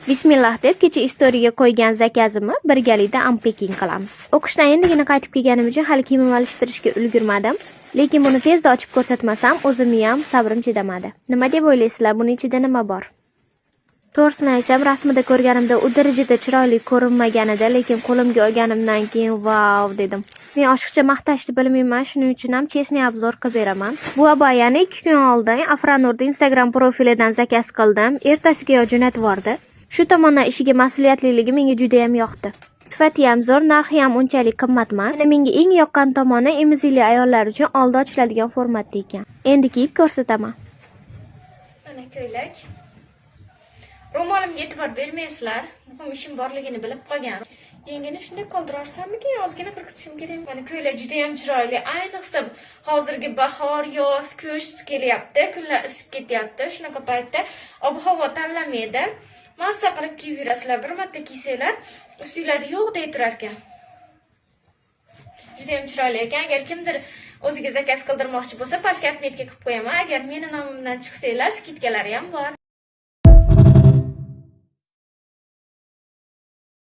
Bismillah deb kecha istoriyaga qo'ygan zakazimni birgalikda unpacking qilamiz. O'qishdan endigina qaytib kelganim uchun hali kiyim alishtirishga ulgurmadim. Lekin buni tezda ochib ko'rsatmasam, o'zimni ham sabrim chidamadi. Nima deb o'ylaysizlar? Buning ichida nima bor? To'g'risini aytsam, rasmida ko'rganimda u darajada chiroyli ko'rinmagan edi, lekin qo'limga olganimdan keyin wow dedim. Men oshiqcha maqtashni bilmayman, shuning uchun ham chesniy obzor qilib beraman. Bu abayani 2 kun oldin Afranurda Instagram profilidan zakaz qildim. Ertasiga jo'natib yubordi. Shu tomondan ishiga mas'uliyatliligi menga juda ham yoqdi. Sifati ham zo'r, narxi ham unchalik qimmat emas. Menga eng yoqqan tomoni emizikli ayollar uchun oldi ochiladigan formatda ekan. Endi kiyib ko'rsataman. Mana ko'ylak. Ro'molimga e'tibor bermaysizlar. Muhim ishim borligini bilib qolgan. Yengini shunday qoldirarsammikin, ozgina qirqitishim kerak. Mana ko'ylak juda ham chiroyli. Ayniqsa hozirgi bahor, yoz, qish kelyapti, kunlar isib ketyapti. Shunaqa paytda ob-havo tanlamaydi. Massa qilib kiyib yurasizlar. Bir marta kiysanglar, ustinglarda yo'q deb turar ekan. Juda ham chiroyli ekan. Agar kimdir o'ziga zakaz qildirmoqchi bo'lsa, pastga otmetga qilib qo'yaman. Agar meni nomimdan chiqsanglar, skidkalari ham bor.